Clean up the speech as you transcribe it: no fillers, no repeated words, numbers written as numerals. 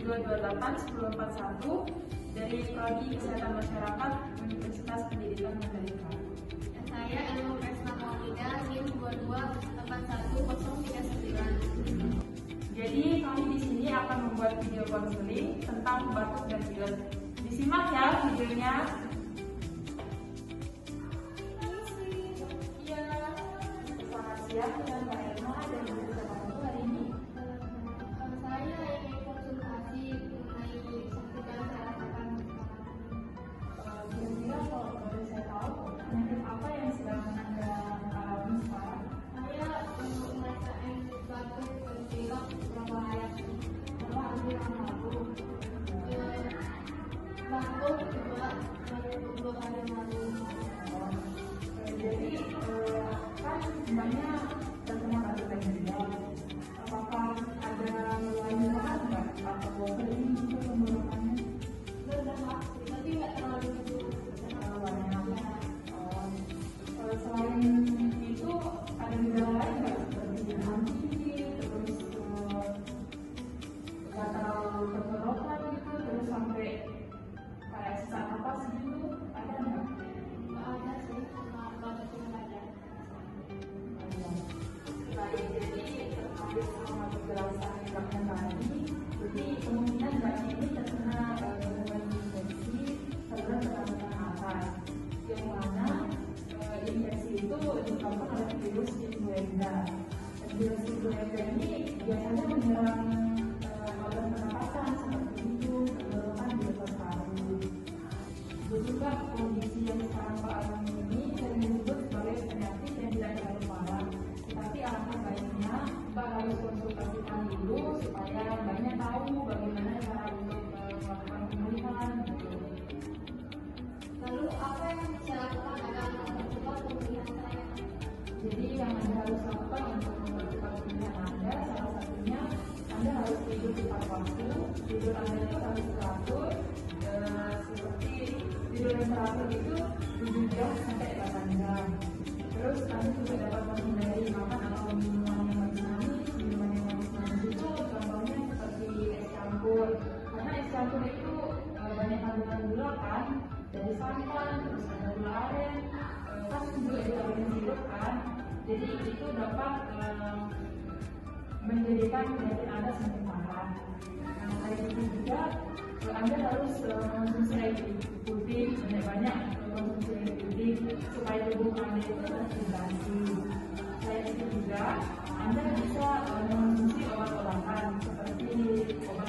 228 1041 dari Prodi Kesehatan Masyarakat Universitas Pendidikan Mandalika. Saya Elma Presma Maulida, NIM 2281039. Jadi kami di sini akan membuat video konseling tentang batuk dan pilek. Disimak ya videonya. Selamat siang dengan Mbak Elma dan Ibu Satu hari ini. Saya ingin konsultasi mengenai sakit yang saya rasakan. Kira-kira kalau boleh saya tahu penyakit apa yang sedang Anda alami sekarang? Saya merasakan batuk dan pilek beberapa hari. Apa hampir lalu? Batuk juga baru 2 hari lalu. Jadi kan sebenarnya terkena batuk dan pilek. Apakah ada lain bahan nggak atau kering gitu tenggorokannya? Beberapa, tapi nggak terlalu Banyak. Selain itu ada gejala lain nggak seperti anti, terus gatal tenggorokan gitu, terus sampai kayak sesak napas gitu, ada nggak? nggak ada sih, cuma batuknya nggak ada. Baik, jadi terkait sama penjelasan yang tadi, jadi kemungkinan mbaknya ini terkena gangguan infeksi saluran pernafasan atas, yang mana infeksi itu disebabkan oleh virus influenza. Dan virus influenza ini biasanya menyerang organ pernafasan seperti hidung, tenggorokan, dan paru-paru. Itu juga kondisi yang sekarang Mbak alami ini sering disebut sebagai penyakit yang tidak terlalu parah. Tapi alangkah baiknya Mbak harus konsultasikan dulu supaya Mbaknya tahu bagaimana cara untuk melakukan pemulihan gitu. Lalu apa yang saya lakukan agar mempercepat pemulihan saya? Jadi yang Anda harus lakukan untuk mempercepat pemulihan Anda, salah satunya Anda harus tidur tepat waktu. Tidur Anda itu harus teratur, seperti tidur yang teratur itu 7 jam sampai 8 jam. Terus Anda juga dapat menghindari makan atau minuman yang manis. Minuman yang manis itu contohnya seperti es campur. Karena es campur itu banyak kandungan gula kan, dari santan, terus ada gula aren, kan juga ditaruhin sirup kan. Jadi itu dapat menjadikan penyakit Anda semakin parah. Nah, selain itu juga Anda harus mengonsumsi air putih banyak-banyak, konsumsi air putih supaya tubuh Anda itu terhidrasi. Selain itu juga Anda bisa mengonsumsi obat-obatan seperti obat